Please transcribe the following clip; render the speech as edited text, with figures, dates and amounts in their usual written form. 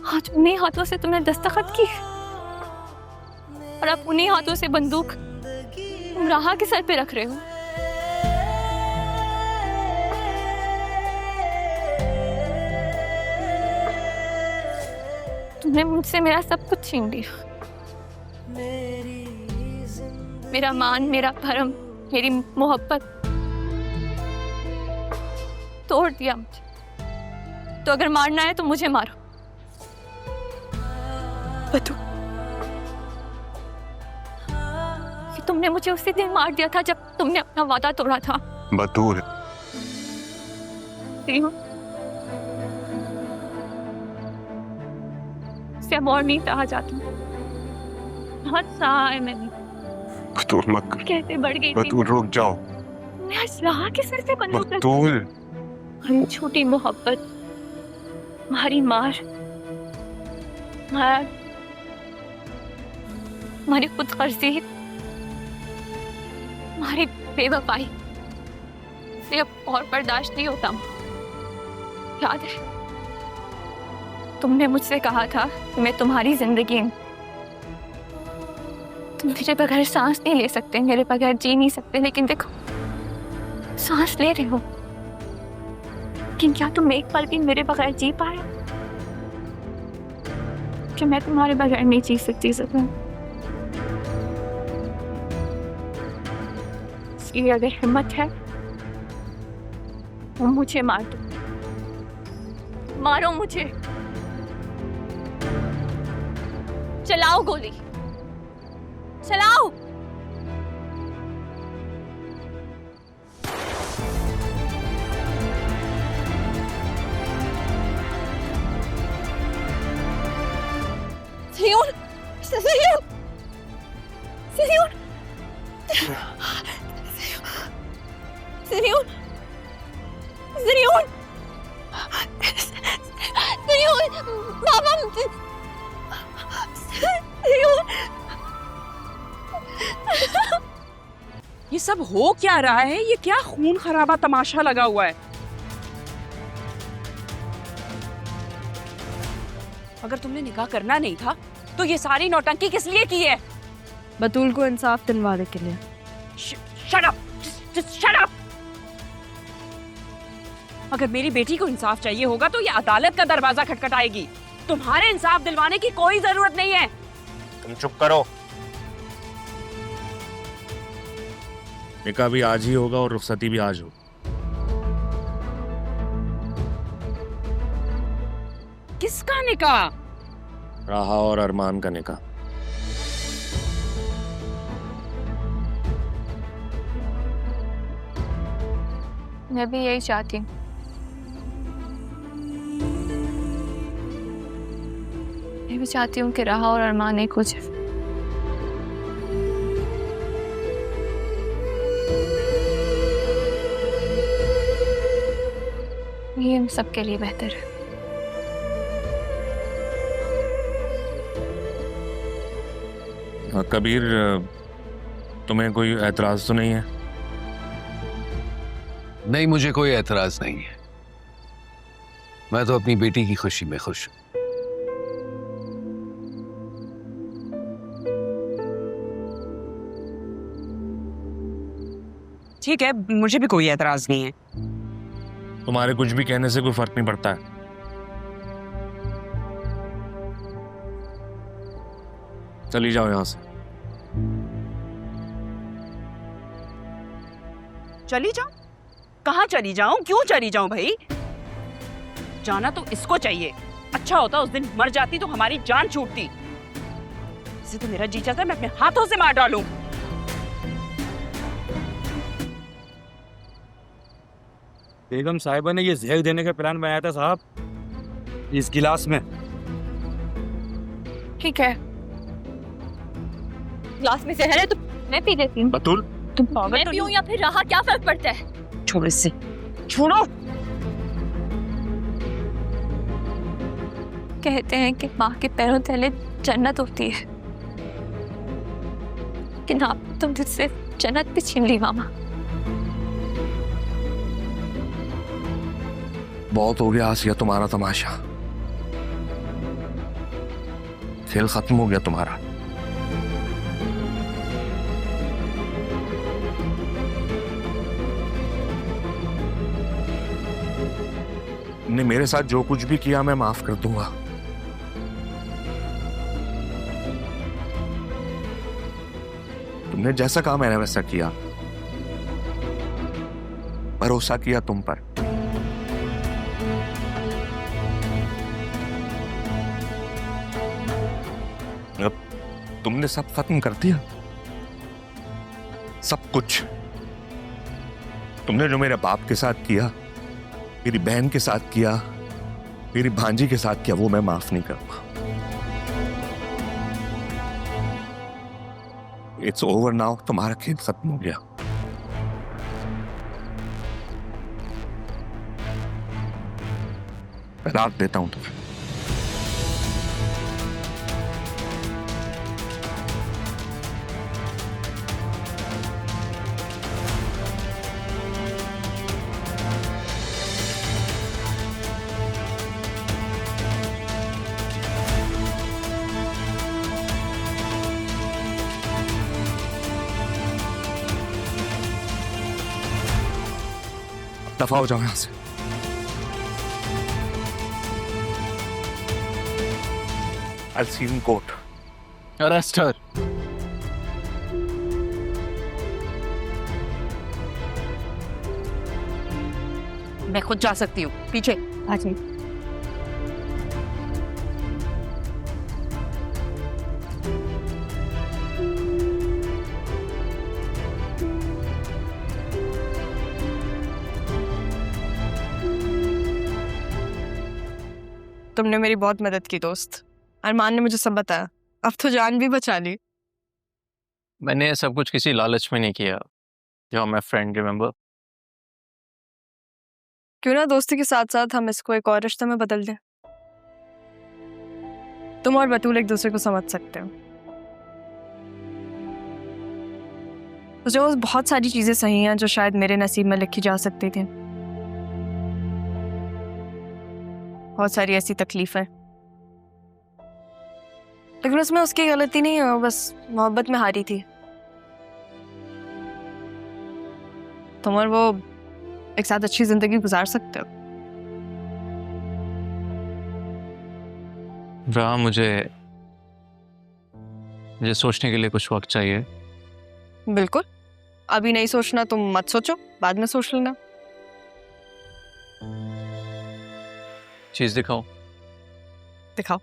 आज उन्हीं हाथों से तुमने दस्तखत की और अब उन्हीं हाथों से बंदूक उमराहा के सर पे रख रहे हो। तुमने मुझसे मेरा सब कुछ छीन लिया, मेरा मान, मेरा भरम, मेरी मोहब्बत तोड़ दिया मुझे। तो अगर मारना है तो मुझे मारो। बतू, कि तुमने मुझे उसी दिन मार दिया था जब तुमने अपना वादा तोड़ा था। बतूल, से अब और नहीं सहा जाती, बहुत सहा है मैंने। बतूल मत कर। कैसे बढ़ गई थी। बतूल रुक जाओ। तुमने असलाह के सर पे बंदूक रखी। बतूल, हमारी छोटी मोहब्बत, हमारी मार, हमारी खुदगर्जी, हमारी बेवफाई से अब और बर्दाश्त नहीं होता। याद है तुमने मुझसे कहा था कि मैं तुम्हारी जिंदगी हूं, तुम मेरे बगैर सांस नहीं ले सकते, मेरे बगैर जी नहीं सकते, लेकिन देखो सांस ले रहे हो। लेकिन क्या तुम एक पल भी मेरे बगैर जी पाए? कि मैं तुम्हारे बगैर नहीं जी सकती ज़रा। इसलिए अगर हिम्मत है तो मुझे मार दो, मारो मुझे, चलाओ गोली, चलाओ। Señor, señor, señor, señor, señor, señor, मामा, señor। ये सब हो क्या रहा है? ये क्या खून खराबा तमाशा लगा हुआ है? अगर तुमने निकाह करना नहीं था तो ये सारी नौटंकी किस लिए की है? बतूल को इंसाफ दिलवाने के लिए। Shut up, just shut up। अगर मेरी बेटी को इंसाफ चाहिए होगा तो ये अदालत का दरवाजा खटखटाएगी। तुम्हारे इंसाफ दिलवाने की कोई जरूरत नहीं है। तुम चुप करो। निकाह भी आज ही होगा और रुखसती भी आज हो। किसका निकाह? राहा और अरमान का निकाह। मैं भी यही चाहती हूँ। मैं भी चाहती हूँ कि राहा और अरमान एक हो जाए। ये हम सबके लिए बेहतर है। कबीर, तुम्हें कोई एतराज तो नहीं है? नहीं, मुझे कोई एतराज नहीं है। मैं तो अपनी बेटी की खुशी में खुश हूं। ठीक है, मुझे भी कोई एतराज नहीं है। तुम्हारे कुछ भी कहने से कोई फर्क नहीं पड़ता है। चली जाओ यहां से। चली जाऊं? कहाँ चली जाऊं? क्यों चली जाऊं भाई? जाना तो इसको चाहिए। अच्छा होता उस दिन मर जाती तो हमारी जान छूटती। इसे तो मेरा जी चाहता है मैं अपने हाथों से मार डालूं। बेगम साहिबा ने ये जहर देने का प्लान बनाया था साहब, इस गिलास में। ठीक है, गिलास में जहर है तो मैं पी लेती हूँ। बतूल, तुम पागल मैं तो पीऊँ या फिर राहा, क्या फर्क पड़ता है? छोड़ो इससे, छोड़ो। कहते हैं कि माँ के पैरों तले जन्नत होती है, लेकिन आप तुम मुझसे जन्नत भी छीन ली मामा। बहुत हो गया आसिया तुम्हारा तमाशा। खेल खत्म हो गया तुम्हारा। तुमने मेरे साथ जो कुछ भी किया मैं माफ कर दूंगा। तुमने जैसा कहा मैंने वैसा किया, भरोसा किया तुम पर। अब तुमने सब खत्म कर दिया, सब कुछ। तुमने जो मेरे बाप के साथ किया, मेरी बहन के साथ किया, मेरी भांजी के साथ किया, वो मैं माफ नहीं करूंगा। इट्स ओवर नाउ, तुम्हारा खेल खत्म हो गया। मैं रात देता हूं तुम्हें। दफा हो जाओ यहां से। I'll see you in court. Arrest her. मैं खुद जा सकती हूँ, पीछे आ जाइए। तुमने मेरी बहुत मदद की दोस्त। अरमान ने मुझे सब बताया, अब तो जान भी बचा ली। मैंने ये सब कुछ किसी लालच में नहीं किया। जो माय फ्रेंड, रिमेंबर? क्यों ना दोस्ती के साथ साथ हम इसको एक और रिश्ते में बदल दें। तुम और बतूल एक दूसरे को समझ सकते हो। जो बहुत सारी चीजें सही हैं जो शायद मेरे नसीब में लिखी जा सकती थी। बहुत सारी ऐसी तकलीफें, लेकिन उसमें उसकी गलती नहीं है, वो बस मोहब्बत में हारी थी। तुम और वो एक साथ अच्छी जिंदगी गुजार सकते हो। राह, मुझे सोचने के लिए कुछ वक्त चाहिए। बिल्कुल, अभी नहीं सोचना तुम मत सोचो, बाद में सोच लेना। चीज दिखाओ। दिखाओ।